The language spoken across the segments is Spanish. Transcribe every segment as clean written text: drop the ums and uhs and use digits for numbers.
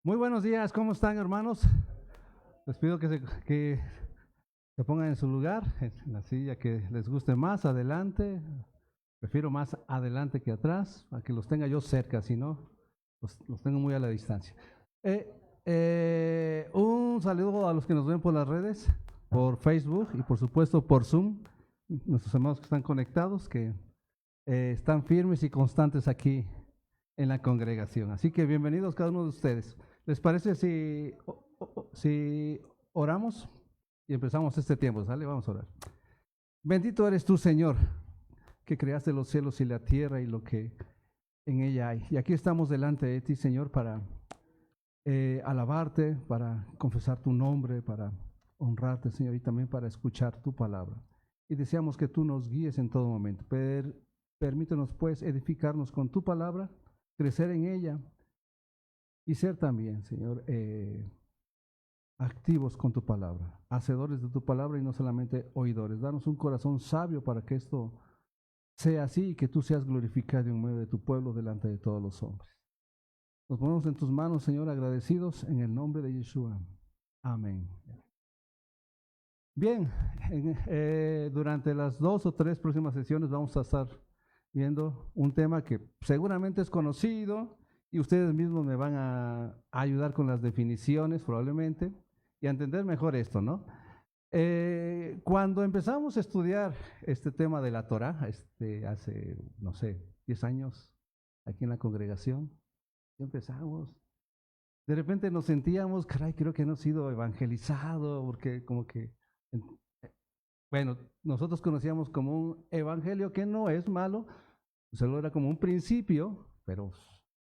Muy buenos días, ¿cómo están, hermanos? Les pido que se pongan en su lugar, en la silla que les guste más, adelante. Prefiero más adelante que atrás, para que los tenga yo cerca, si no, los tengo muy a la distancia. Un saludo a los que nos ven por las redes, por Facebook y por supuesto por Zoom, nuestros hermanos que están conectados, que están firmes y constantes aquí en la congregación. Así que bienvenidos cada uno de ustedes. ¿Les parece si oramos y empezamos este tiempo? ¿Sale? Vamos a orar. Bendito eres tú, Señor, que creaste los cielos y la tierra y lo que en ella hay. Y aquí estamos delante de ti, Señor, para alabarte, para confesar tu nombre, para honrarte, Señor, y también para escuchar tu palabra. Y deseamos que tú nos guíes en todo momento. Permítenos, pues, edificarnos con tu palabra, crecer en ella y ser también, Señor, activos con tu palabra, hacedores de tu palabra y no solamente oidores. Danos un corazón sabio para que esto sea así y que tú seas glorificado en medio de tu pueblo delante de todos los hombres. Nos ponemos en tus manos, Señor, agradecidos en el nombre de Yeshua. Amén. Bien, durante las 2 o 3 próximas sesiones vamos a estar viendo un tema que seguramente es conocido y ustedes mismos me van a ayudar con las definiciones probablemente y a entender mejor esto, ¿no? Cuando empezamos a estudiar este tema de la Torah, hace, no sé, 10 años, aquí en la congregación, empezamos, de repente nos sentíamos, caray, creo que hemos sido evangelizados, porque como que, bueno, nosotros conocíamos como un evangelio que no es malo, solo era como un principio, pero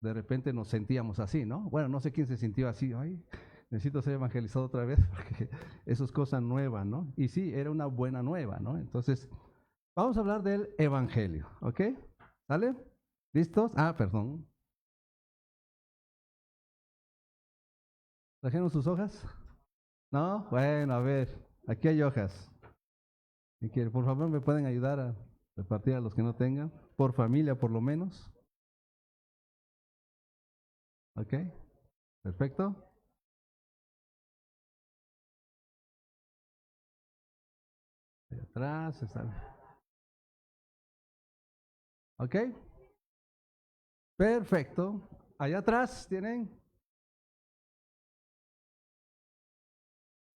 de repente nos sentíamos así, ¿no? Bueno, no sé quién se sintió así, ay, necesito ser evangelizado otra vez, porque eso es cosa nueva, ¿no? Y sí, era una buena nueva, ¿no? Entonces, vamos a hablar del evangelio, ¿ok? ¿Sale? ¿Listos? Ah, perdón. ¿Trajeron sus hojas? ¿No? Bueno, a ver, aquí hay hojas. Si quieren, por favor, me pueden ayudar a repartir a los que no tengan, por familia por lo menos. ¿Ok? Perfecto. De atrás están. ¿Ok? Perfecto. Allá atrás tienen.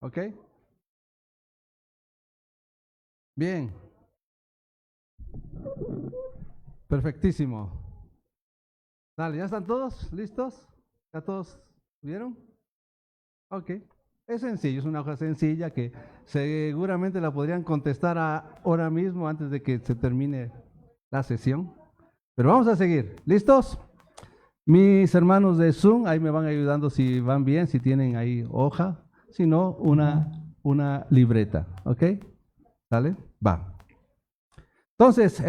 ¿Ok? Bien. Perfectísimo. Dale, ¿ya están todos listos? ¿Ya todos vieron? Ok. Es sencillo, es una hoja sencilla que seguramente la podrían contestar ahora mismo antes de que se termine la sesión. Pero vamos a seguir. ¿Listos? Mis hermanos de Zoom, ahí me van ayudando si van bien, si tienen ahí hoja, si no, una libreta, ¿ok? ¿Sale? Va. Entonces,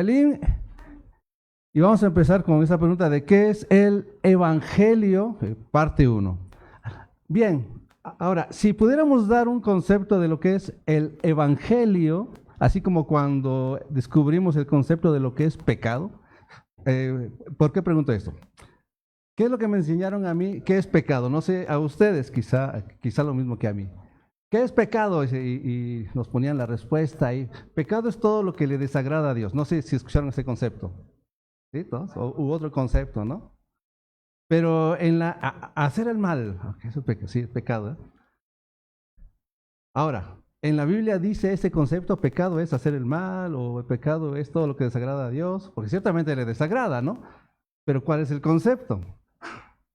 y vamos a empezar con esa pregunta de qué es el Evangelio, parte 1. Bien, ahora, si pudiéramos dar un concepto de lo que es el Evangelio, así como cuando descubrimos el concepto de lo que es pecado, ¿por qué pregunto esto? ¿Qué es lo que me enseñaron a mí? ¿Qué es pecado? No sé, a ustedes quizá lo mismo que a mí. ¿Qué es pecado? Y nos ponían la respuesta ahí. Pecado es todo lo que le desagrada a Dios. No sé si escucharon ese concepto. ¿Sí? ¿Todos? U otro concepto, ¿no? Pero hacer el mal, okay, eso sí, es pecado. ¿Eh? Ahora, en la Biblia dice ese concepto, pecado es hacer el mal o el pecado es todo lo que desagrada a Dios, porque ciertamente le desagrada, ¿no? Pero ¿cuál es el concepto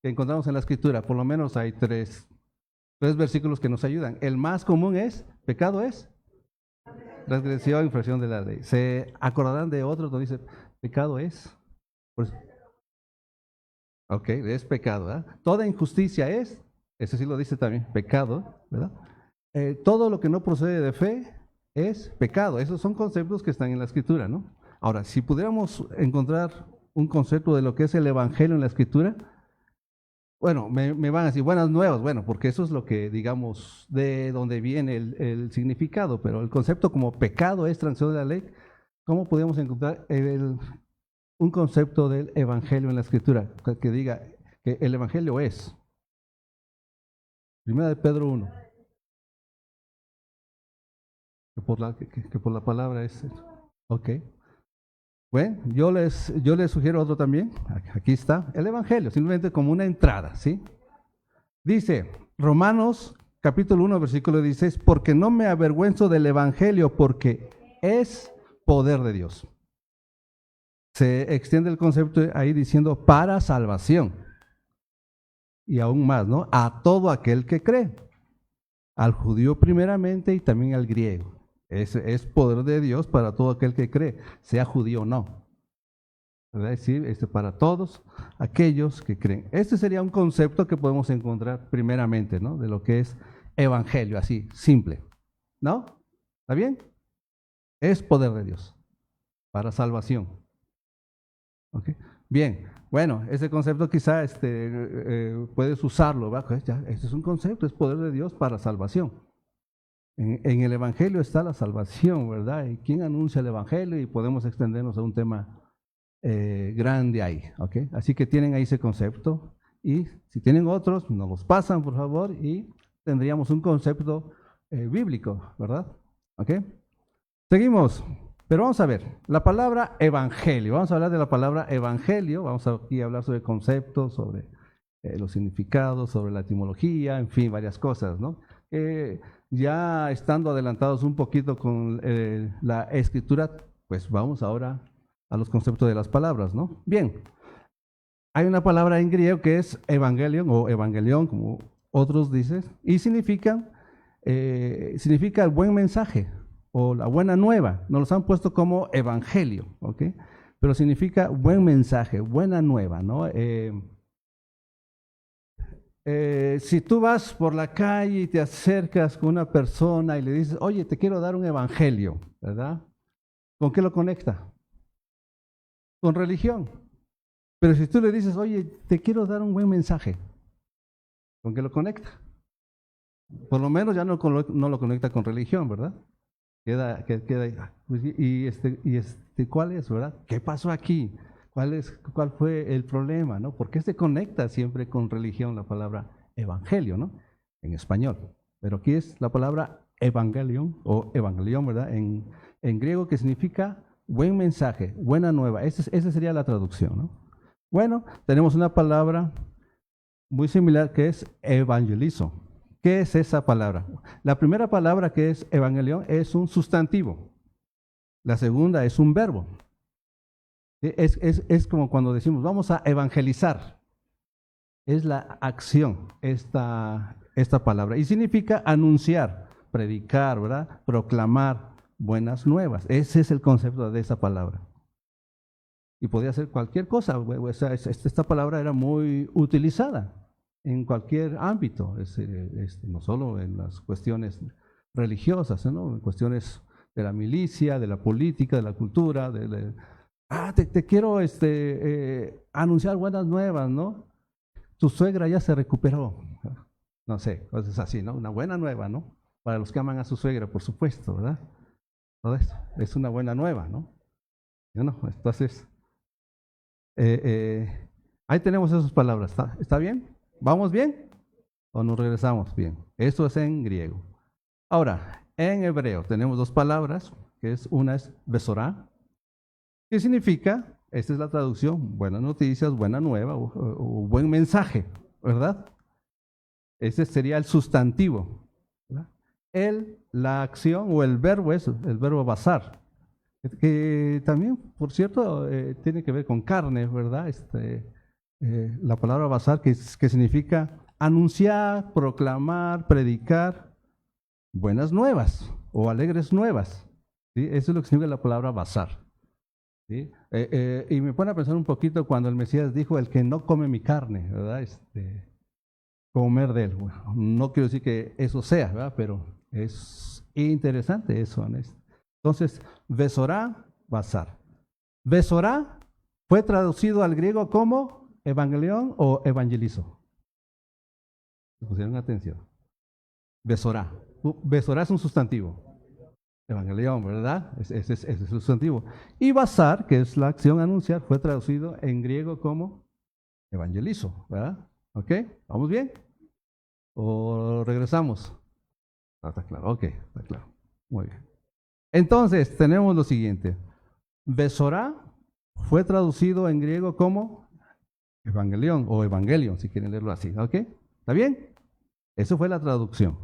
que encontramos en la Escritura? Por lo menos hay tres versículos que nos ayudan. El más común es, pecado es transgresión, infracción de la ley. Se acordarán de otro donde dice, pecado es, pues, ok, es pecado, ¿verdad? Toda injusticia es, eso sí lo dice también, pecado, ¿verdad? Todo lo que no procede de fe es pecado. Esos son conceptos que están en la Escritura, ¿no? Ahora, si pudiéramos encontrar un concepto de lo que es el Evangelio en la Escritura, bueno, me van a decir buenas nuevas, bueno, porque eso es lo que, digamos, de donde viene el significado, pero el concepto como pecado es transgresión de la ley, ¿cómo podemos encontrar un concepto del Evangelio en la Escritura que diga que el Evangelio es? Primera de Pedro 1. Que por la palabra es. Ok. Bueno, yo les sugiero otro también. Aquí está. El Evangelio, simplemente como una entrada, ¿sí? Dice, Romanos capítulo 1, versículo 16, porque no me avergüenzo del Evangelio, porque es poder de Dios. Se extiende el concepto ahí diciendo para salvación. Y aún más, ¿no? A todo aquel que cree. Al judío primeramente y también al griego. Es poder de Dios para todo aquel que cree, sea judío o no. ¿Verdad? Es decir, para todos aquellos que creen. Este sería un concepto que podemos encontrar primeramente, ¿no? De lo que es evangelio, así, simple. ¿No? ¿Está bien? Es poder de Dios para salvación. ¿Okay? Bien, bueno, ese concepto quizá puedes usarlo, ¿verdad? Ya, este es un concepto, es poder de Dios para salvación. En el Evangelio está la salvación, ¿verdad? ¿Y quién anuncia el Evangelio? Y podemos extendernos a un tema grande ahí, ¿ok? Así que tienen ahí ese concepto y si tienen otros, nos los pasan, por favor, y tendríamos un concepto bíblico, ¿verdad? ¿Ok? Seguimos, pero vamos a ver, la palabra evangelio, vamos a hablar de la palabra evangelio, vamos aquí a hablar sobre conceptos, sobre los significados, sobre la etimología, en fin, varias cosas, ¿no? Ya estando adelantados un poquito con la escritura, pues vamos ahora a los conceptos de las palabras, ¿no? Bien, hay una palabra en griego que es evangelion o evangelión, como otros dicen, y significa el buen mensaje o la buena nueva. Nos los han puesto como evangelio, ¿ok? Pero significa buen mensaje, buena nueva, ¿no? Si tú vas por la calle y te acercas con una persona y le dices, oye, te quiero dar un evangelio, ¿verdad? ¿Con qué lo conecta? Con religión. Pero si tú le dices, oye, te quiero dar un buen mensaje, ¿con qué lo conecta? Por lo menos ya no lo conecta con religión, ¿verdad? Queda pues, ¿cuál es, verdad? ¿Qué pasó aquí? ¿Cuál fue el problema, no? ¿Por qué se conecta siempre con religión la palabra evangelio, no? En español. Pero aquí es la palabra evangelion o evangelión, ¿verdad? En griego, que significa buen mensaje, buena nueva. Esa sería la traducción, ¿no? Bueno, tenemos una palabra muy similar que es evangelizo. ¿Qué es esa palabra? La primera palabra, que es evangelión, es un sustantivo. La segunda es un verbo. Es como cuando decimos, vamos a evangelizar. Es la acción, esta palabra. Y significa anunciar, predicar, ¿verdad? Proclamar buenas nuevas. Ese es el concepto de esa palabra. Y podía ser cualquier cosa. Esta palabra era muy utilizada en cualquier ámbito, no solo en las cuestiones religiosas, ¿no? En cuestiones de la milicia, de la política, de la cultura, te quiero anunciar buenas nuevas, ¿no? Tu suegra ya se recuperó, no sé, cosas así, ¿no? Una buena nueva, ¿no? Para los que aman a su suegra, por supuesto, ¿verdad? Todo esto es una buena nueva, ¿no? Entonces, ahí tenemos esas palabras, ¿está bien? ¿Vamos bien? ¿O nos regresamos bien? Esto es en griego. Ahora, en hebreo tenemos dos palabras, una es besorá, que significa, esta es la traducción, buenas noticias, buena nueva o buen mensaje, ¿verdad? Ese sería el sustantivo, ¿verdad? La acción o el verbo es el verbo basar, que también, por cierto, tiene que ver con carne, ¿verdad? La palabra basar, que significa anunciar, proclamar, predicar buenas nuevas o alegres nuevas, ¿sí? Eso es lo que significa la palabra basar, ¿sí? Y me pone a pensar un poquito cuando el Mesías dijo, el que no come mi carne, ¿verdad? Comer de él. Bueno, no quiero decir que eso sea, ¿verdad? Pero es interesante eso, ¿no? Entonces, besorá, basar. Besorá fue traducido al griego como evangelión o evangelizo. Pusieron atención. Besorá. Besorá es un sustantivo. Evangelión, ¿verdad? Ese es el sustantivo. Y basar, que es la acción anunciar, fue traducido en griego como evangelizo, ¿verdad? ¿Ok? ¿Vamos bien? ¿O regresamos? Ah, está claro, ok, está claro. Muy bien. Entonces, tenemos lo siguiente. Besorá fue traducido en griego como evangelión o evangelion, si quieren leerlo así, ¿ok? ¿Está bien? Eso fue la traducción.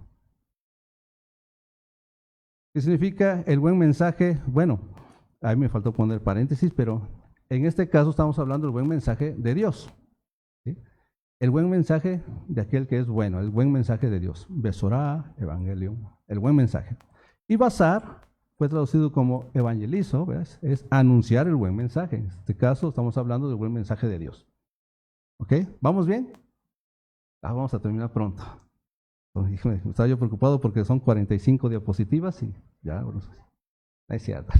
¿Qué significa el buen mensaje? Bueno, a mí me faltó poner paréntesis, pero en este caso estamos hablando del buen mensaje de Dios. ¿Sí? El buen mensaje de aquel que es bueno, el buen mensaje de Dios. Besorá, evangelio, el buen mensaje. Y basar fue traducido como evangelizo, ¿ves? Es anunciar el buen mensaje. En este caso estamos hablando del buen mensaje de Dios. ¿Ok? ¿Vamos bien? Vamos a terminar pronto. Estaba yo preocupado porque son 45 diapositivas y ya, bueno, es cierto.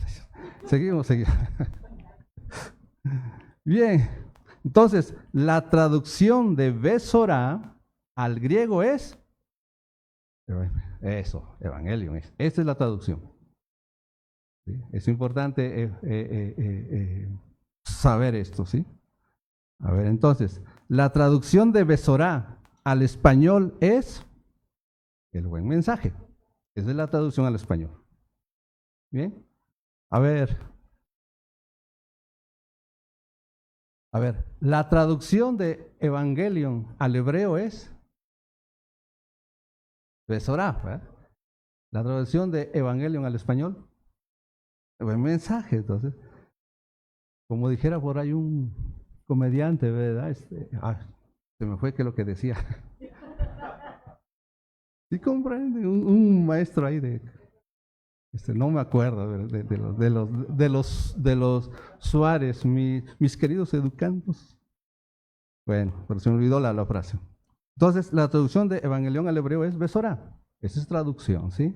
Seguimos. Bien, entonces la traducción de Besorá al griego es eso, Evangelion. Esta es la traducción. ¿Sí? Es importante saber esto, ¿sí? A ver, entonces, la traducción de Besorá al español es el buen mensaje. Esa es la traducción al español. Bien, a ver, la traducción de Evangelion al hebreo es Besorá, ¿verdad? La traducción de Evangelion al español, el buen mensaje. Entonces, como dijera por ahí un comediante, ¿verdad? Se me fue que lo que decía. ¿Sí comprende? Un maestro ahí no me acuerdo de los Suárez, mis queridos educandos. Bueno, pero se me olvidó la frase. Entonces, la traducción de Evangelión al hebreo es Besorá. Esa es traducción, ¿sí?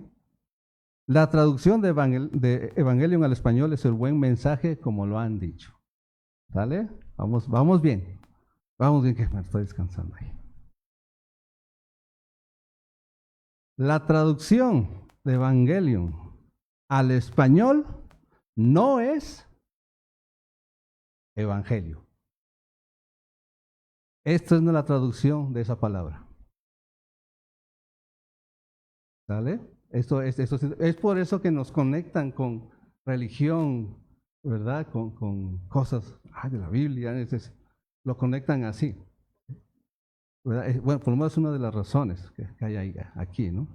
La traducción de Evangelion al español es el buen mensaje, como lo han dicho. ¿Sale? Vamos bien. Vamos bien, que me estoy descansando ahí. La traducción de Evangelion al español no es evangelio. Esta es la traducción de esa palabra. ¿Sale? Esto es por eso que nos conectan con religión, ¿verdad? Con cosas de la Biblia, lo conectan así. ¿Verdad? Bueno, por lo menos es una de las razones que hay aquí, ¿no?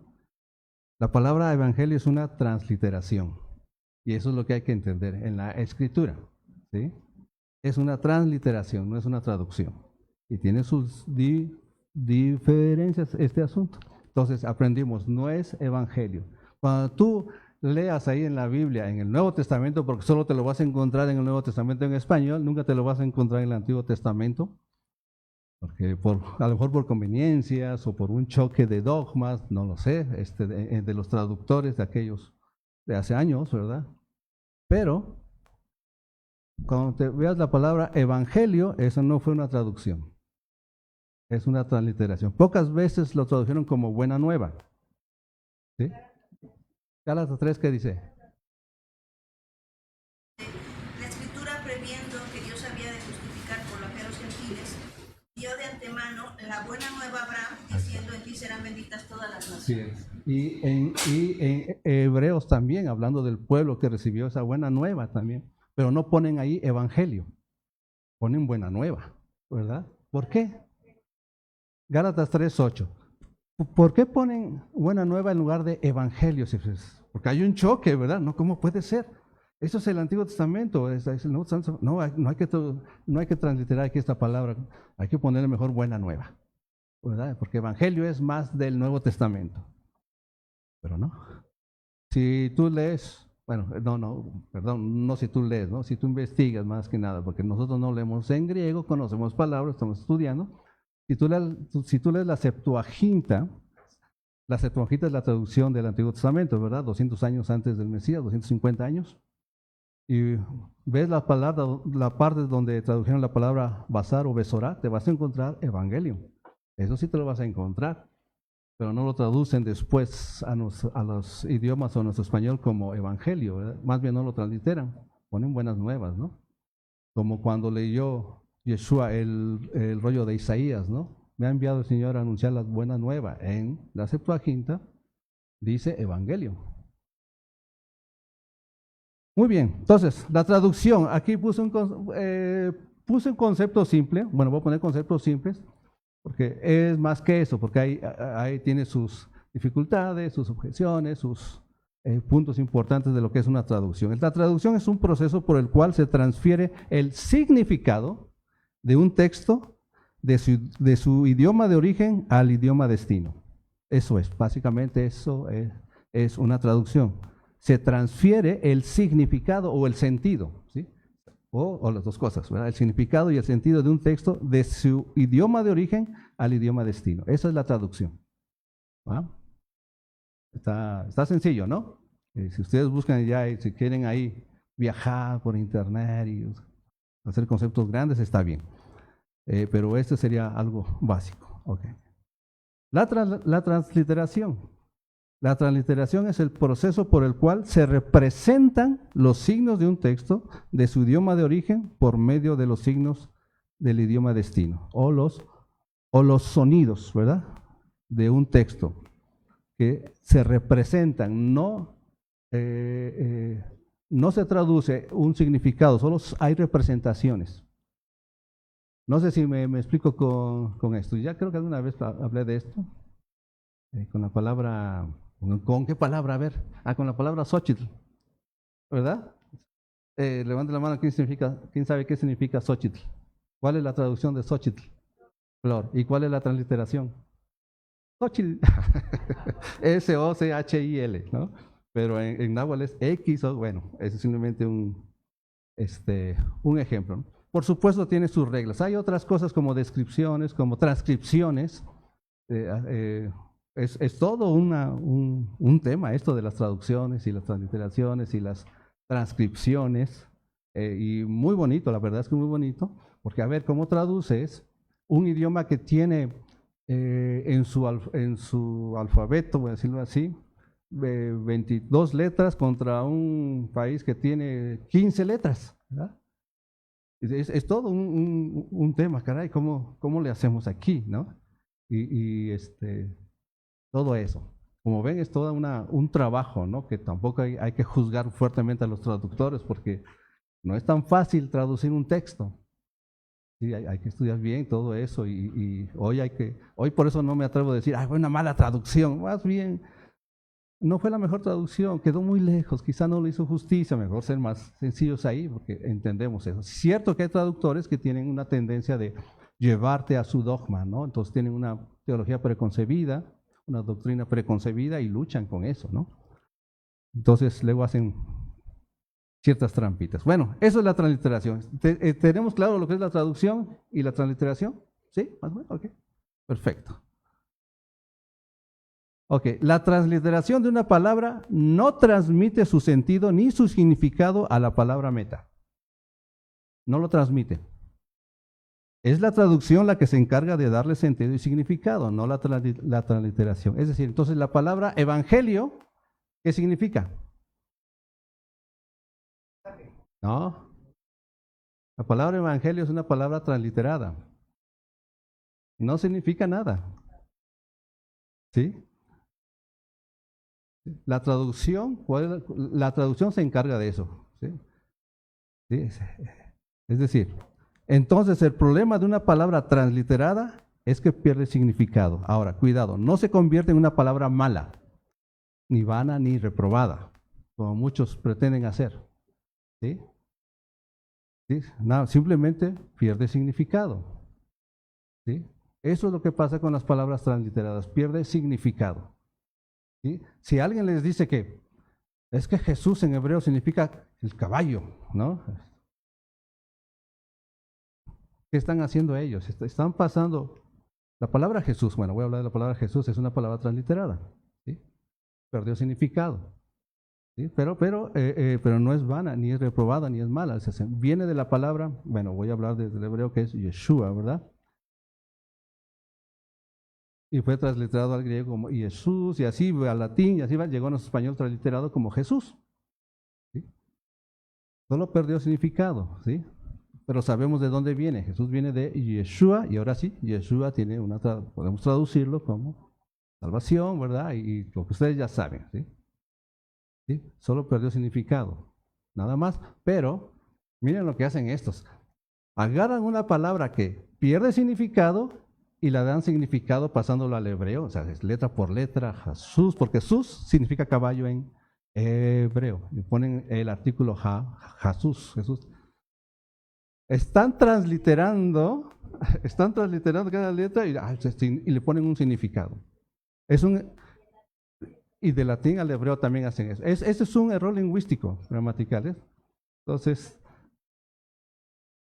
La palabra evangelio es una transliteración. Y eso es lo que hay que entender en la escritura. ¿Sí? Es una transliteración, no es una traducción. Y tiene sus diferencias este asunto. Entonces aprendimos, no es evangelio. Cuando tú leas ahí en la Biblia, en el Nuevo Testamento, porque solo te lo vas a encontrar en el Nuevo Testamento en español, nunca te lo vas a encontrar en el Antiguo Testamento, porque a lo mejor por conveniencias o por un choque de dogmas, no lo sé, de los traductores de aquellos de hace años, ¿verdad? Pero cuando te veas la palabra evangelio, eso no fue una traducción, es una transliteración. Pocas veces lo tradujeron como buena nueva. ¿Sí? Gálatas 3, ¿qué dice? La escritura, previendo que Dios había de justificar por la fe a los gentiles, dio de antemano la buena nueva a Abraham, diciendo: en ti serán benditas todas las naciones. Sí. Y en Hebreos también, hablando del pueblo que recibió esa buena nueva también, pero no ponen ahí evangelio, ponen buena nueva, ¿verdad? ¿Por qué? Gálatas 3:8. ¿Por qué ponen buena nueva en lugar de evangelio? Porque hay un choque, ¿verdad? No, ¿cómo puede ser? Eso es el Antiguo Testamento. No hay que transliterar aquí esta palabra. Hay que ponerle mejor buena nueva, ¿verdad? Porque evangelio es más del Nuevo Testamento. Pero no. Si tú lees, bueno, no si tú lees, ¿no? Si tú investigas más que nada, porque nosotros no leemos en griego, conocemos palabras, estamos estudiando. Si tú lees la Septuaginta es la traducción del Antiguo Testamento, ¿verdad? 200 años antes del Mesías, 250 años. Y ves la parte donde tradujeron la palabra basar o besorá, te vas a encontrar evangelio. Eso sí te lo vas a encontrar, pero no lo traducen después a los idiomas o a nuestro español como evangelio, ¿verdad? Más bien no lo transliteran, ponen buenas nuevas, ¿no? Como cuando leyó Yeshua el rollo de Isaías, ¿no? me ha enviado el Señor a anunciar las buenas nuevas. En la Septuaginta dice Evangelio. Muy bien, entonces, la traducción. Aquí puse un concepto simple. Bueno, voy a poner conceptos simples, porque es más que eso, porque ahí tiene sus dificultades, sus objeciones, sus puntos importantes de lo que es una traducción. La traducción es un proceso por el cual se transfiere el significado de un texto de su idioma de origen al idioma destino. Eso es, básicamente eso es una traducción. Se transfiere el significado o el sentido, ¿sí? O las dos cosas, ¿verdad? El significado y el sentido de un texto de su idioma de origen al idioma destino. Esa es la traducción. ¿Va? Está sencillo, ¿no? Si ustedes buscan ya y si quieren ahí viajar por internet y hacer conceptos grandes, está bien. Pero este sería algo básico. Okay. La transliteración. La transliteración es el proceso por el cual se representan los signos de un texto de su idioma de origen por medio de los signos del idioma destino, o los sonidos, ¿verdad?, de un texto que se representan, no se traduce un significado, solo hay representaciones. No sé si me explico con esto. Ya creo que alguna vez hablé de esto, con la palabra, ¿con qué palabra? A ver, con la palabra Xochitl, ¿verdad? Levante la mano, ¿quién sabe qué significa Xochitl? ¿Cuál es la traducción de Xochitl? Flor. ¿Y cuál es la transliteración? Xochitl. S-O-C-H-I-L, ¿no? Pero en náhuatl es X, bueno, es simplemente un ejemplo, ¿no? Por supuesto tiene sus reglas. Hay otras cosas como descripciones, como transcripciones. Es todo un tema esto de las traducciones y las transliteraciones y las transcripciones. Y muy bonito, la verdad es que muy bonito, porque a ver, ¿cómo traduces un idioma que tiene en su alfabeto, voy a decirlo así, 22 letras contra un país que tiene 15 letras, ¿verdad? Es todo un tema, caray, ¿cómo le hacemos aquí, no? Y todo eso. Como ven, es todo un trabajo, ¿no? Que tampoco hay que juzgar fuertemente a los traductores, porque no es tan fácil traducir un texto. Sí, hay que estudiar bien todo eso, y hoy por eso no me atrevo a decir, fue una mala traducción. Más bien, no fue la mejor traducción, quedó muy lejos, quizá no le hizo justicia, mejor ser más sencillos ahí, porque entendemos eso. Es cierto que hay traductores que tienen una tendencia de llevarte a su dogma, ¿no? Entonces tienen una teología preconcebida, una doctrina preconcebida y luchan con eso, ¿no? Entonces luego hacen ciertas trampitas. Bueno, eso es la transliteración. ¿Tenemos claro lo que es la traducción y la transliteración? ¿Sí? ¿Más o menos? Ok, perfecto. Ok, la transliteración de una palabra no transmite su sentido ni su significado a la palabra meta. No lo transmite. Es la traducción la que se encarga de darle sentido y significado, no la transliteración. Es decir, entonces la palabra evangelio, ¿qué significa? No. La palabra evangelio es una palabra transliterada. No significa nada. ¿Sí? La traducción se encarga de eso. ¿Sí? ¿Sí? Es decir, entonces el problema de una palabra transliterada es que pierde significado. Ahora, cuidado, no se convierte en una palabra mala, ni vana, ni reprobada, como muchos pretenden hacer. ¿Sí? ¿Sí? No, simplemente pierde significado. ¿Sí? Eso es lo que pasa con las palabras transliteradas, pierde significado. ¿Sí? Si alguien les dice que es que Jesús en hebreo significa el caballo, ¿no? ¿Qué están haciendo ellos? Están pasando la palabra Jesús. Bueno, voy a hablar de la palabra Jesús, es una palabra transliterada, ¿sí? Perdió significado, ¿sí? Pero no es vana, ni es reprobada, ni es mala. Viene de la palabra, bueno, voy a hablar desde el hebreo que es Yeshua, ¿verdad? Y fue transliterado al griego como Jesús, y así al latín, y así llegó a nuestro español transliterado como Jesús. ¿Sí? Solo perdió significado, ¿sí? pero sabemos de dónde viene. Jesús viene de Yeshua, y ahora sí, Yeshua tiene podemos traducirlo como salvación, ¿verdad? Y lo que ustedes ya saben, ¿sí? ¿Sí? Solo perdió significado, nada más. Pero miren lo que hacen estos. Agarran una palabra que pierde significado y la dan significado pasándolo al hebreo, o sea, es letra por letra, Jesús, porque Jesús significa caballo en hebreo. Y ponen el artículo Jesús. Están transliterando cada letra y le ponen un significado. Y de latín al hebreo también hacen eso. Ese es un error lingüístico, gramatical, ¿eh? Entonces,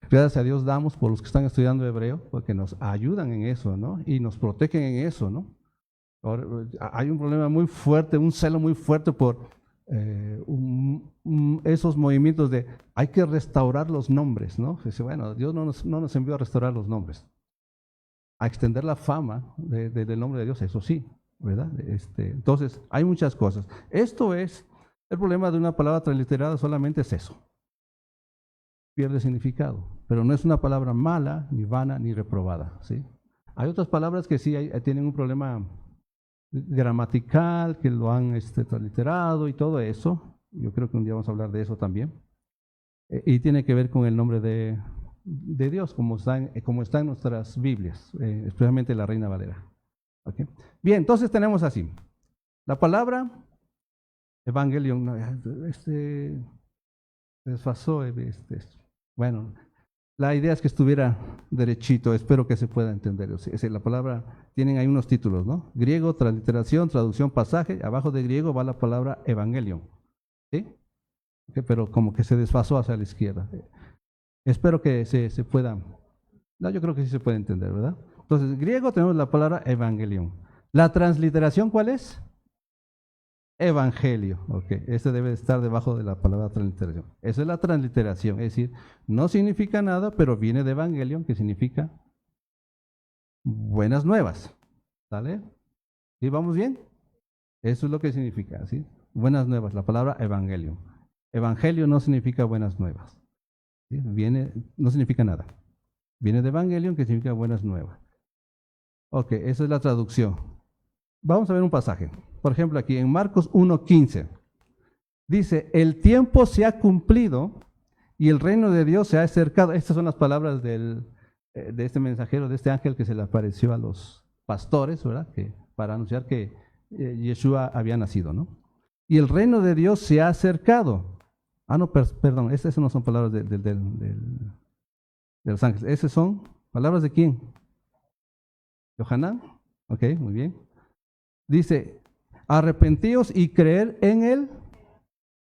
gracias a Dios damos por los que están estudiando hebreo, porque nos ayudan en eso, ¿no? Y nos protegen en eso, ¿no? Ahora, hay un problema muy fuerte, un celo muy fuerte por esos movimientos de hay que restaurar los nombres, ¿no? Dice, bueno, Dios no nos envió a restaurar los nombres, a extender la fama del nombre de Dios, eso sí, ¿verdad? Entonces, hay muchas cosas. Esto es, el problema de una palabra transliterada solamente es eso. Pierde significado, pero no es una palabra mala, ni vana, ni reprobada, ¿sí? Hay otras palabras que sí tienen un problema gramatical, que lo han transliterado y todo eso. Yo creo que un día vamos a hablar de eso también. Y tiene que ver con el nombre de Dios, como está en nuestras Biblias, especialmente la Reina Valera. ¿Okay? Bien, entonces tenemos así. La palabra Evangelion, se desfasó. Bueno, la idea es que estuviera derechito, espero que se pueda entender. La palabra, tienen ahí unos títulos, ¿no? Griego, transliteración, traducción, pasaje. Abajo de griego va la palabra Evangelion, ¿sí? Okay, pero como que se desfasó hacia la izquierda. Espero que se pueda. No, yo creo que sí se puede entender, ¿verdad? Entonces, en griego tenemos la palabra Evangelion. La transliteración, ¿cuál es? Evangelio, ok, este debe estar debajo de la palabra transliteración. Esa es la transliteración, es decir, no significa nada, pero viene de Evangelion, que significa buenas nuevas, ¿sale? ¿Sí vamos bien? Eso es lo que significa, ¿sí? Buenas nuevas, la palabra Evangelion. Evangelio no significa buenas nuevas, ¿sí? No significa nada. Viene de Evangelion, que significa buenas nuevas. Ok, esa es la traducción. Vamos a ver un pasaje. Por ejemplo, aquí en Marcos 1:15, dice, el tiempo se ha cumplido y el reino de Dios se ha acercado. Estas son las palabras de este mensajero, de este ángel que se le apareció a los pastores, ¿verdad? Para anunciar que Yeshua había nacido, ¿no? Y el reino de Dios se ha acercado. No, perdón, esas no son palabras de los ángeles. Esas son palabras de ¿quién? ¿Yohanan? Ok, muy bien. Dice, arrepentíos y creer en él.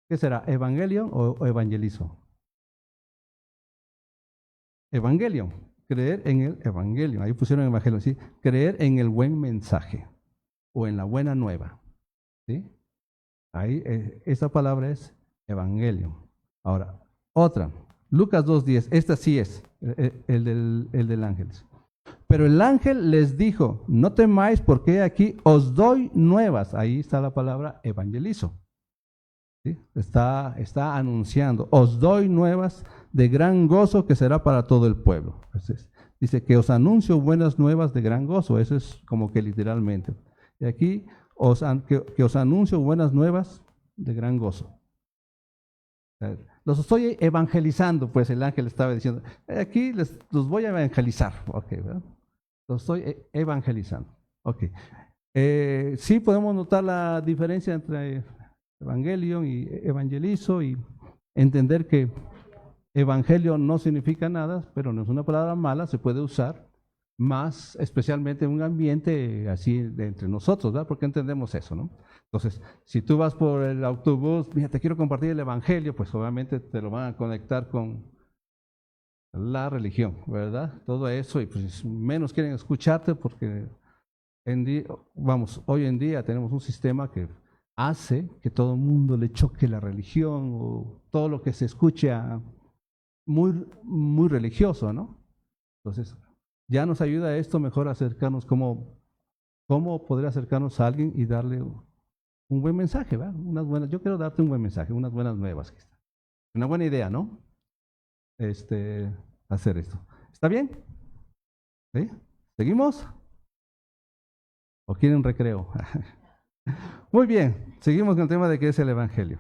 ¿Qué será? ¿Evangelio o evangelizo? Evangelio, creer en el evangelio. Ahí pusieron evangelio, ¿sí? Creer en el buen mensaje o en la buena nueva, ¿sí? Ahí, esa palabra es evangelio. Ahora, otra, Lucas 2:10, esta sí es el del ángel. Pero el ángel les dijo, no temáis porque aquí os doy nuevas. Ahí está la palabra evangelizo. ¿Sí? Está anunciando, os doy nuevas de gran gozo que será para todo el pueblo. Entonces, dice que os anuncio buenas nuevas de gran gozo. Eso es como que literalmente. Y aquí, que os anuncio buenas nuevas de gran gozo. Los estoy evangelizando, pues el ángel estaba diciendo, aquí los voy a evangelizar. Ok, ¿verdad? Los estoy evangelizando. Ok. Sí podemos notar la diferencia entre evangelio y evangelizo y entender que evangelio no significa nada, pero no es una palabra mala, se puede usar más especialmente en un ambiente así de entre nosotros, ¿verdad? Porque entendemos eso, ¿no? Entonces, si tú vas por el autobús, mira, te quiero compartir el evangelio, pues obviamente te lo van a conectar con la religión, ¿verdad? Todo eso, y pues menos quieren escucharte porque hoy en día tenemos un sistema que hace que todo el mundo le choque la religión o todo lo que se escucha muy, muy religioso, ¿no? Entonces, ya nos ayuda esto mejor a acercarnos, cómo poder acercarnos a alguien y darle un buen mensaje, ¿verdad? Yo quiero darte un buen mensaje, unas buenas nuevas. Una buena idea, ¿no? hacer esto. ¿Está bien? ¿Sí? ¿Seguimos? ¿O quieren recreo? Muy bien, seguimos con el tema de qué es el Evangelio.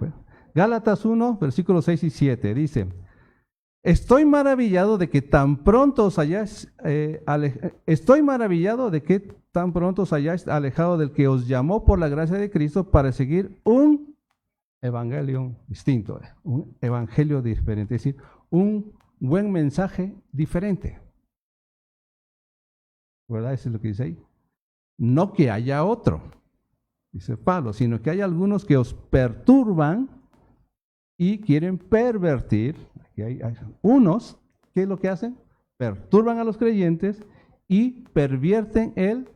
Gálatas 1, versículos 6 y 7, dice: estoy maravillado de que tan pronto os hayáis alejado del que os llamó por la gracia de Cristo para seguir un evangelio distinto, un evangelio diferente, es decir, un buen mensaje diferente. ¿Verdad? Eso es lo que dice ahí. No que haya otro, dice Pablo, sino que hay algunos que os perturban y quieren pervertir. Aquí hay unos, ¿qué es lo que hacen? Perturban a los creyentes y pervierten el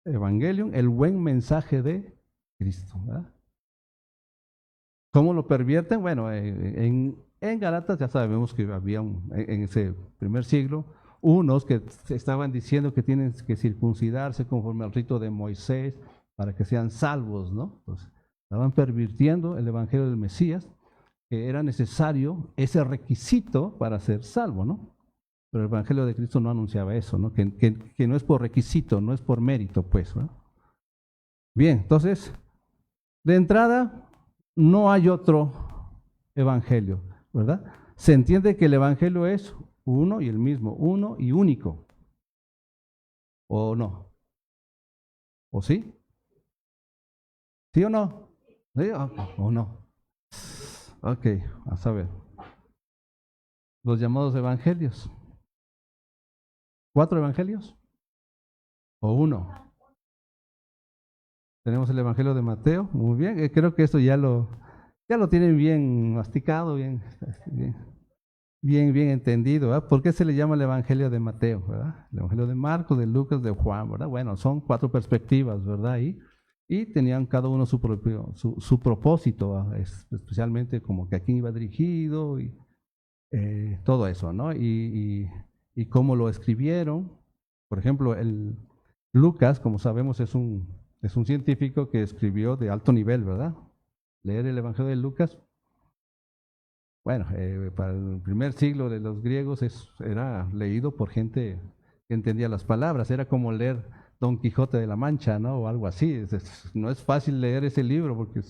evangelium, el buen mensaje de Cristo, ¿verdad? ¿Cómo lo pervierten? Bueno, en Galatas ya sabemos que había en ese primer siglo unos que estaban diciendo que tienen que circuncidarse conforme al rito de Moisés para que sean salvos, ¿no? Entonces, estaban pervirtiendo el evangelio del Mesías, que era necesario ese requisito para ser salvo, ¿no? Pero el evangelio de Cristo no anunciaba eso, ¿no? Que no es por requisito, no es por mérito, pues, ¿no? Bien, entonces, de entrada, no hay otro evangelio, ¿verdad? Se entiende que el evangelio es uno y el mismo, uno y único. ¿O no? ¿O sí? ¿Sí o no? ¿Sí o no? Ok, a ver. Los llamados evangelios. ¿4 evangelios? ¿O uno? Tenemos el evangelio de Mateo, muy bien. Creo que esto ya lo tienen bien masticado, bien entendido, ¿verdad? ¿Por qué se le llama el evangelio de Mateo, verdad? El evangelio de Marcos, de Lucas, de Juan, ¿verdad? Bueno, son 4 perspectivas, ¿verdad? Y tenían cada uno su propósito, ¿verdad? Especialmente como que a quién iba dirigido y todo eso, ¿no? Y cómo lo escribieron. Por ejemplo, Lucas, como sabemos, es un científico que escribió de alto nivel, ¿verdad? Leer el evangelio de Lucas. Bueno, para el primer siglo de los griegos era leído por gente que entendía las palabras, era como leer Don Quijote de la Mancha, ¿no? O algo así. No es fácil leer ese libro porque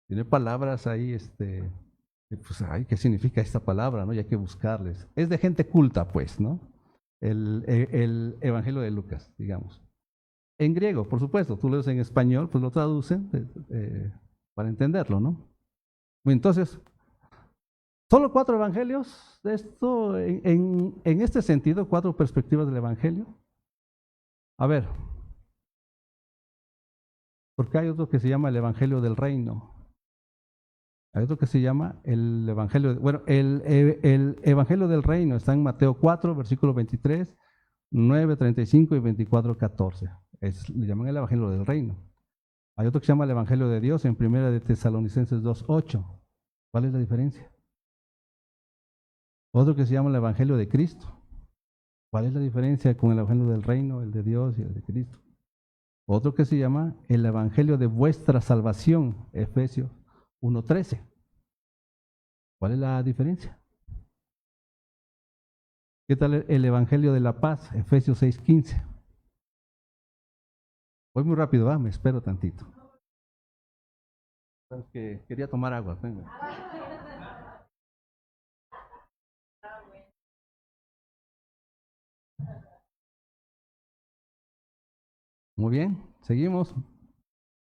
tiene palabras ahí, pues, ay, ¿qué significa esta palabra, no? Y hay que buscarles. Es de gente culta, pues, ¿no? El Evangelio de Lucas, digamos. En griego, por supuesto, tú lo lees en español, pues lo traducen para entenderlo, ¿no? Entonces, solo 4 evangelios de esto, en este sentido, 4 perspectivas del evangelio. A ver, porque hay otro que se llama el evangelio del reino. Hay otro que se llama el evangelio, el evangelio del reino está en Mateo 4, versículo 23, 9, 35 y 24, 14. Le llaman el evangelio del reino. Hay otro que se llama el evangelio de Dios en 1 de Tesalonicenses 2, 8. ¿Cuál es la diferencia? Otro que se llama el evangelio de Cristo. ¿Cuál es la diferencia con el evangelio del reino, el de Dios y el de Cristo? Otro que se llama el evangelio de vuestra salvación, Efesios 1:13. ¿Cuál es la diferencia? ¿Qué tal el evangelio de la paz, Efesios 6:15? Voy muy rápido, ¿va? Me espero tantito. Es que quería tomar agua. Venga. Muy bien, seguimos.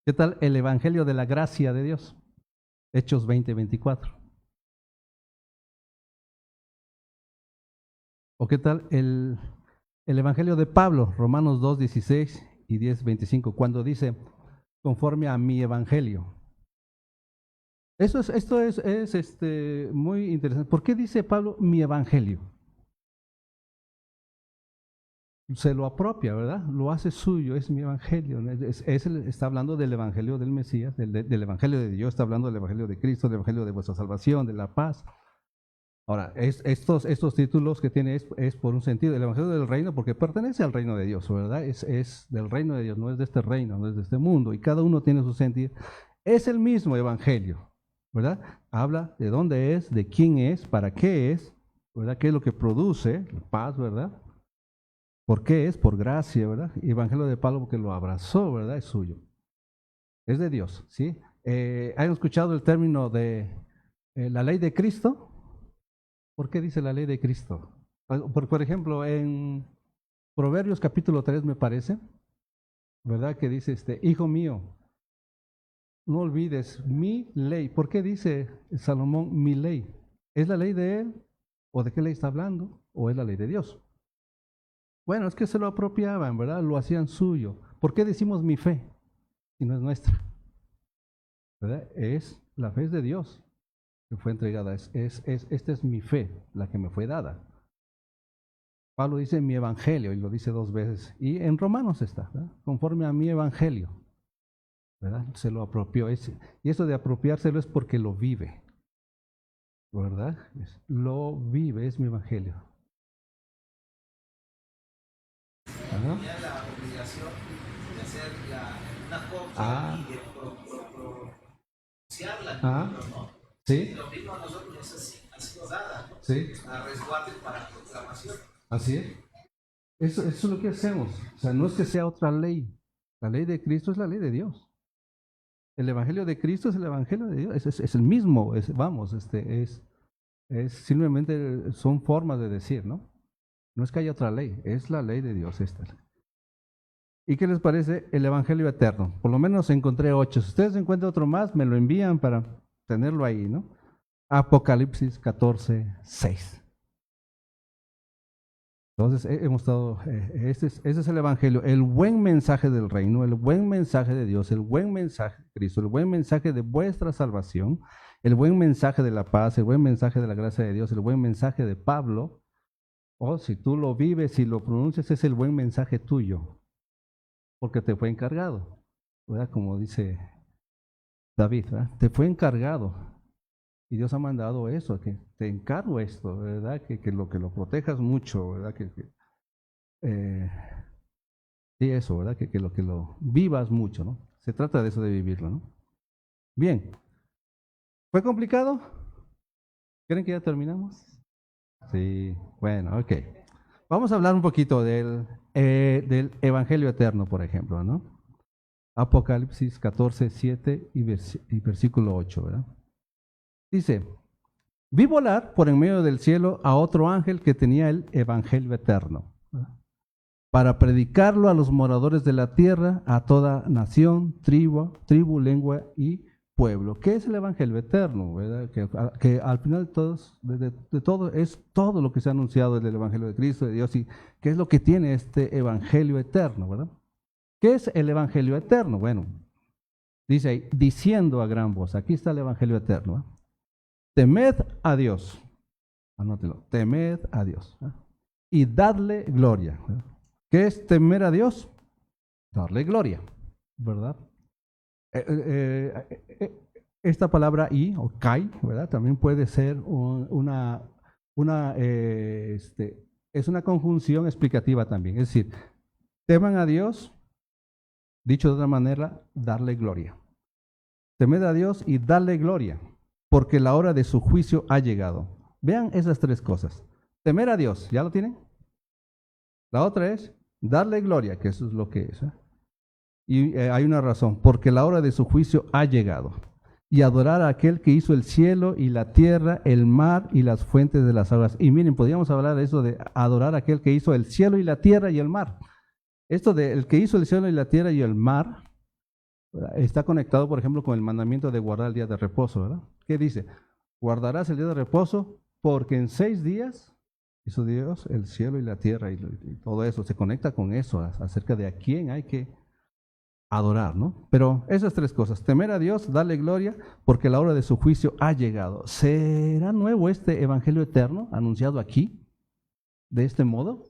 ¿Qué tal el evangelio de la gracia de Dios? Hechos 20:24. ¿O qué tal el evangelio de Pablo, Romanos 2:16 y 10:25, cuando dice, conforme a mi evangelio? Esto es muy interesante. ¿Por qué dice Pablo mi evangelio? Se lo apropia, ¿verdad? Lo hace suyo, es mi evangelio. Está hablando del evangelio del Mesías, del evangelio de Dios, está hablando del evangelio de Cristo, del evangelio de vuestra salvación, de la paz. Ahora, estos títulos que tiene es por un sentido, el evangelio del reino, porque pertenece al reino de Dios, ¿verdad? Es del reino de Dios, no es de este reino, no es de este mundo, y cada uno tiene su sentido. Es el mismo evangelio, ¿verdad? Habla de dónde es, de quién es, para qué es, ¿verdad? ¿Qué es lo que produce? Paz, ¿verdad? ¿Por qué es? Por gracia, ¿verdad? Evangelio de Pablo porque lo abrazó, ¿verdad? Es suyo. Es de Dios, ¿sí? ¿Han escuchado el término de la ley de Cristo? ¿Por qué dice la ley de Cristo? Por ejemplo, en Proverbios capítulo 3 me parece, ¿verdad? Que dice, hijo mío, no olvides mi ley. ¿Por qué dice Salomón mi ley? ¿Es la ley de él? ¿O de qué ley está hablando? ¿O es la ley de Dios? Bueno, es que se lo apropiaban, ¿verdad? Lo hacían suyo. ¿Por qué decimos mi fe si no es nuestra? ¿Verdad? La fe es de Dios que fue entregada. Esta es mi fe, la que me fue dada. Pablo dice mi evangelio y lo dice 2 veces. Y en Romanos está, ¿verdad? Conforme a mi evangelio, ¿verdad? Se lo apropió. Y eso de apropiárselo es porque lo vive, ¿verdad? Lo vive, es mi evangelio. Tenía la obligación de hacer una copia y de pronunciarla, ¿no? Sí. Lo mismo a nosotros nos ha sido dada, ¿no? Sí. A resguardo para proclamación. Así es. Eso es lo que hacemos. O sea, no es que sea otra ley. La ley de Cristo es la ley de Dios. El evangelio de Cristo es el evangelio de Dios. Es el mismo. Simplemente son formas de decir, ¿no? No es que haya otra ley. Es la ley de Dios esta. ¿Y qué les parece el evangelio eterno? Por lo menos encontré 8. Si ustedes encuentran otro más, me lo envían para tenerlo ahí, ¿no? Apocalipsis 14, 6. Entonces, hemos estado, ese es el evangelio, el buen mensaje del reino, el buen mensaje de Dios, el buen mensaje de Cristo, el buen mensaje de vuestra salvación, el buen mensaje de la paz, el buen mensaje de la gracia de Dios, el buen mensaje de Pablo. Si tú lo vives y lo pronuncias, es el buen mensaje tuyo, porque te fue encargado, ¿verdad? Como dice David, ¿verdad? Te fue encargado. Y Dios ha mandado eso, que te encargo esto, ¿verdad? Que lo protejas mucho, ¿verdad? Sí, eso, ¿verdad? Que lo vivas mucho, ¿no? Se trata de eso, de vivirlo, ¿no? Bien. ¿Fue complicado? ¿Creen que ya terminamos? Sí, bueno, ok. Vamos a hablar un poquito del Evangelio eterno, por ejemplo, ¿no? Apocalipsis 14, 7 y versículo 8, ¿verdad? Dice, vi volar por en medio del cielo a otro ángel que tenía el evangelio eterno, ¿verdad? Para predicarlo a los moradores de la tierra, a toda nación, tribu, lengua y pueblo. ¿Qué es el evangelio eterno? ¿Verdad? Que al final de todo es todo lo que se ha anunciado del evangelio de Cristo, de Dios, y qué es lo que tiene este evangelio eterno, ¿verdad? ¿Qué es el evangelio eterno? Bueno, dice ahí, diciendo a gran voz, aquí está el evangelio eterno, ¿eh? Temed a Dios, anótelo, temed a Dios, ¿eh? Y dadle gloria, ¿verdad? ¿Qué es temer a Dios? Darle gloria, ¿verdad? Esta palabra y o kai, ¿verdad? También puede ser es una conjunción explicativa también. Es decir, teman a Dios, dicho de otra manera, darle gloria. Temed a Dios y darle gloria, porque la hora de su juicio ha llegado. Vean esas 3 cosas. Temer a Dios, ¿ya lo tienen? La otra es darle gloria, que eso es lo que es, ¿eh? Y hay una razón, porque la hora de su juicio ha llegado. Y adorar a aquel que hizo el cielo y la tierra, el mar y las fuentes de las aguas. Y miren, podríamos hablar de eso de adorar a aquel que hizo el cielo y la tierra y el mar. Esto de el que hizo el cielo y la tierra y el mar está conectado, por ejemplo, con el mandamiento de guardar el día de reposo, ¿verdad? ¿Qué dice? Guardarás el día de reposo porque en 6 días hizo Dios el cielo y la tierra y todo eso. Se conecta con eso, acerca de a quién hay que adorar, ¿no? Pero esas 3 cosas, temer a Dios, darle gloria, porque la hora de su juicio ha llegado. ¿Será nuevo este evangelio eterno anunciado aquí, de este modo?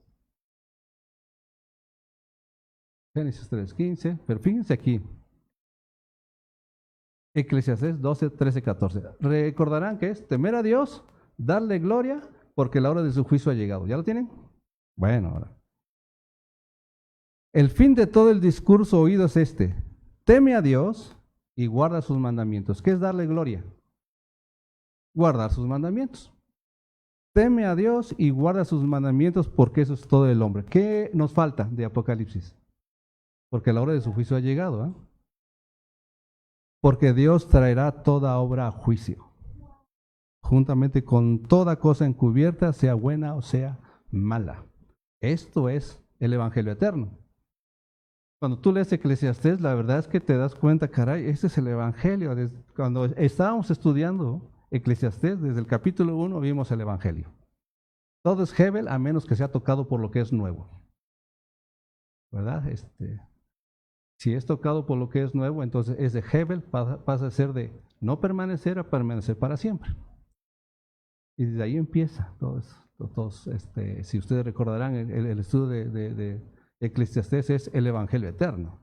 Génesis 3:15, pero fíjense aquí. Eclesiastés 12, 13, 14. Recordarán que es temer a Dios, darle gloria, porque la hora de su juicio ha llegado. ¿Ya lo tienen? Bueno, ahora. El fin de todo el discurso oído es este: teme a Dios y guarda sus mandamientos. ¿Qué es darle gloria? Guardar sus mandamientos. Teme a Dios y guarda sus mandamientos, porque eso es todo el hombre. ¿Qué nos falta de Apocalipsis? Porque la hora de su juicio ha llegado, ¿eh? Porque Dios traerá toda obra a juicio, juntamente con toda cosa encubierta, sea buena o sea mala. Esto es el Evangelio eterno. Cuando tú lees Eclesiastés, la verdad es que te das cuenta, caray, este es el Evangelio. Cuando estábamos estudiando Eclesiastés, desde el capítulo 1 vimos el Evangelio. Todo es Hebel, a menos que sea tocado por lo que es nuevo. ¿Verdad? Si es tocado por lo que es nuevo, entonces es de Hebel, pasa a ser de no permanecer a permanecer para siempre. Y desde ahí empieza todo eso. Si ustedes recordarán, el estudio de Eclesiastés es el Evangelio eterno.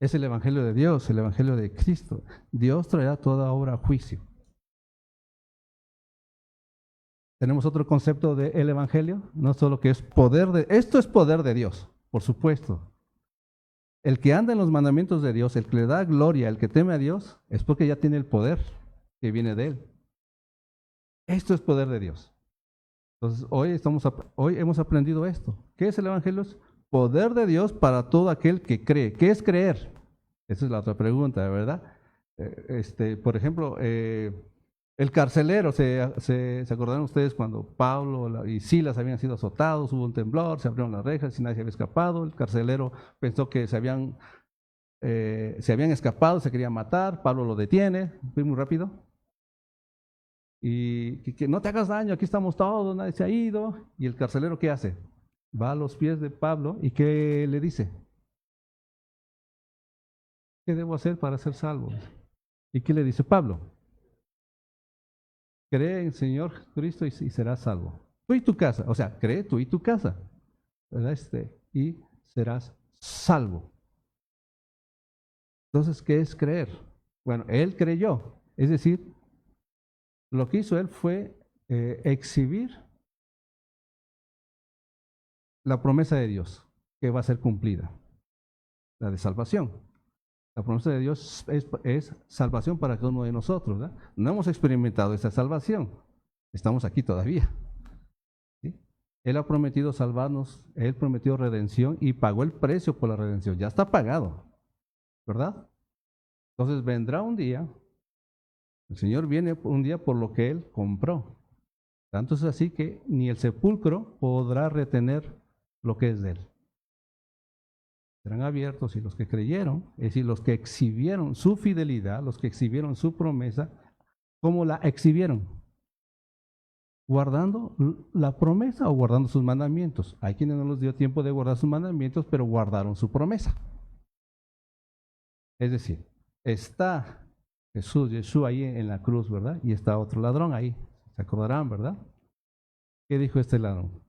Es el Evangelio de Dios, el Evangelio de Cristo. Dios traerá toda obra a juicio. Tenemos otro concepto del Evangelio, no solo que es poder de... Esto es poder de Dios, por supuesto. El que anda en los mandamientos de Dios, el que le da gloria, el que teme a Dios, es porque ya tiene el poder que viene de Él. Esto es poder de Dios. Entonces, hoy hemos aprendido esto. ¿Qué es el Evangelio? Es poder de Dios para todo aquel que cree. ¿Qué es creer? Esa es la otra pregunta, ¿verdad? Por ejemplo, el carcelero, ¿se acordaron ustedes cuando Pablo y Silas habían sido azotados? Hubo un temblor, se abrieron las rejas y nadie se había escapado. El carcelero pensó que se habían escapado, se querían matar. Pablo lo detiene, fue muy rápido. Y que no te hagas daño, aquí estamos todos, nadie se ha ido. Y el carcelero, ¿qué hace? Va a los pies de Pablo y ¿qué le dice? ¿Qué debo hacer para ser salvo? ¿Y qué le dice Pablo? Cree en el Señor Jesucristo y serás salvo. Tú y tu casa, o sea, cree tú y tu casa, ¿verdad? Y serás salvo. Entonces, ¿qué es creer? Bueno, él creyó, es decir, lo que hizo él fue exhibir la promesa de Dios que va a ser cumplida, la de salvación. La promesa de Dios es salvación para cada uno de nosotros, ¿verdad? No hemos experimentado esa salvación, estamos aquí todavía. ¿Sí? Él ha prometido salvarnos, Él prometió redención y pagó el precio por la redención, ya está pagado, ¿verdad? Entonces vendrá un día, el Señor viene un día por lo que Él compró. Tanto es así que ni el sepulcro podrá retener lo que es de Él. Serán abiertos y los que creyeron, es decir, los que exhibieron su fidelidad, los que exhibieron su promesa, ¿cómo la exhibieron? ¿Guardando la promesa o guardando sus mandamientos? Hay quienes no les dio tiempo de guardar sus mandamientos, pero guardaron su promesa. Es decir, está Jesús ahí en la cruz, ¿verdad? Y está otro ladrón ahí, se acordarán, ¿verdad? ¿Qué dijo este ladrón?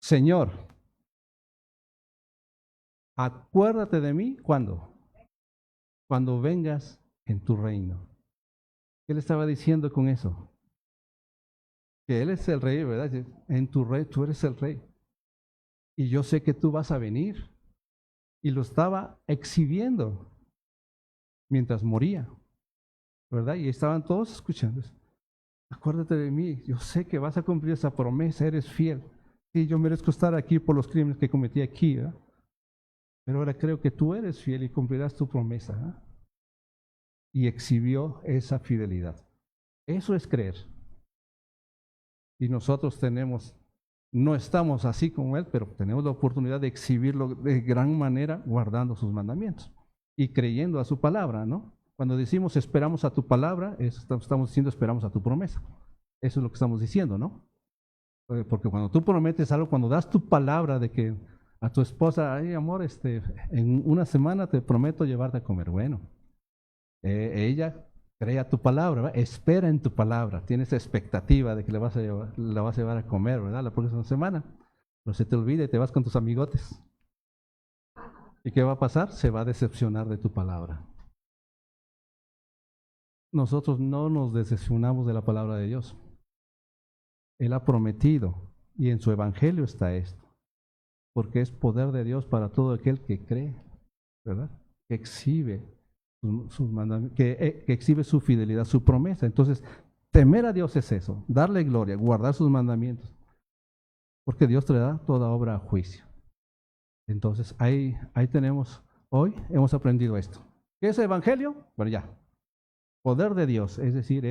Señor, acuérdate de mí, ¿cuándo? Cuando vengas en tu reino. ¿Qué le estaba diciendo con eso? Que Él es el rey, ¿verdad? En tu rey, tú eres el rey. Y yo sé que tú vas a venir. Y lo estaba exhibiendo mientras moría, ¿verdad? Y estaban todos escuchando. Acuérdate de mí, yo sé que vas a cumplir esa promesa, eres fiel. Sí, yo merezco estar aquí por los crímenes que cometí aquí, ¿verdad? Pero ahora creo que tú eres fiel y cumplirás tu promesa, ¿eh? Y exhibió esa fidelidad. Eso es creer. Y nosotros no estamos así como Él, pero tenemos la oportunidad de exhibirlo de gran manera guardando sus mandamientos y creyendo a su palabra, ¿no? Cuando decimos esperamos a tu palabra, estamos diciendo esperamos a tu promesa. Eso es lo que estamos diciendo, ¿no? Porque cuando tú prometes algo, cuando das tu palabra de que a tu esposa, ay amor, en una semana te prometo llevarte a comer. Bueno, ella cree a tu palabra, ¿verdad? Espera en tu palabra, tiene esa expectativa de que la vas a llevar a comer, ¿verdad? La próxima semana. Pero se te olvida y te vas con tus amigotes. ¿Y qué va a pasar? Se va a decepcionar de tu palabra. Nosotros no nos decepcionamos de la palabra de Dios. Él ha prometido y en su evangelio está esto. Porque es poder de Dios para todo aquel que cree, ¿verdad? Que exhibe sus mandamientos, que exhibe su fidelidad, su promesa. Entonces, Temer a Dios es eso, darle gloria, guardar sus mandamientos, porque Dios traerá toda obra a juicio. Entonces, ahí tenemos, hoy hemos aprendido esto. ¿Qué es el Evangelio? Bueno, ya, poder de Dios, es decir,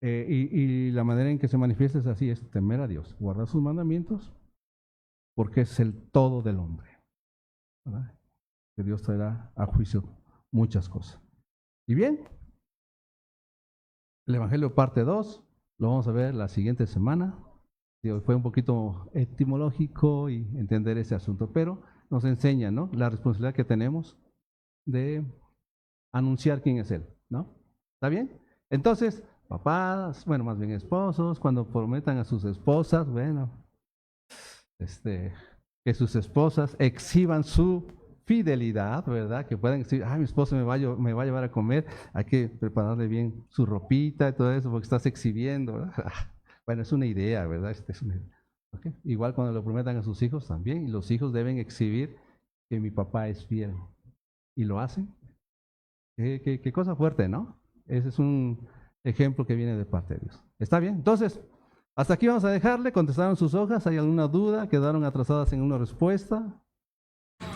y la manera en que se manifiesta es así, es temer a Dios, guardar sus mandamientos, porque es el todo del hombre, ¿verdad? Que Dios traerá a juicio muchas cosas. Y bien, el Evangelio parte 2, lo vamos a ver la siguiente semana. Hoy fue un poquito etimológico y entender ese asunto, pero nos enseña, ¿no?, la responsabilidad que tenemos de anunciar quién es Él, ¿no? ¿Está bien? Entonces, papás, bueno, más bien esposos, cuando prometan a sus esposas, bueno, que sus esposas exhiban su fidelidad, ¿verdad? Que puedan decir, mi esposo me va a llevar a comer, hay que prepararle bien su ropita y todo eso porque estás exhibiendo, ¿verdad? Bueno, es una idea, ¿verdad? Es una idea. ¿Okay? Igual cuando lo prometan a sus hijos también, y los hijos deben exhibir que mi papá es fiel. ¿Y lo hacen? Qué cosa fuerte, ¿no? Ese es un ejemplo que viene de parte de Dios. ¿Está bien? Entonces, hasta aquí vamos a dejarle. ¿Contestaron sus hojas? ¿Hay alguna duda? ¿Quedaron atrasadas en una respuesta?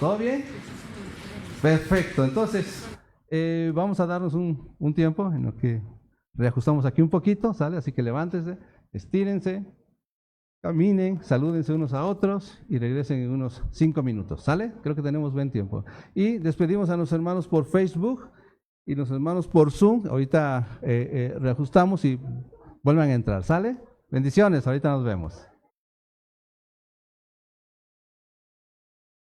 ¿Todo bien? Perfecto. Entonces, vamos a darnos un tiempo en lo que reajustamos aquí un poquito, ¿sale? Así que levántense, estírense, caminen, salúdense unos a otros y regresen en unos 5 minutos, ¿sale? Creo que tenemos buen tiempo. Y despedimos a los hermanos por Facebook y los hermanos por Zoom. Ahorita reajustamos y vuelvan a entrar, ¿sale? Bendiciones, ahorita nos vemos.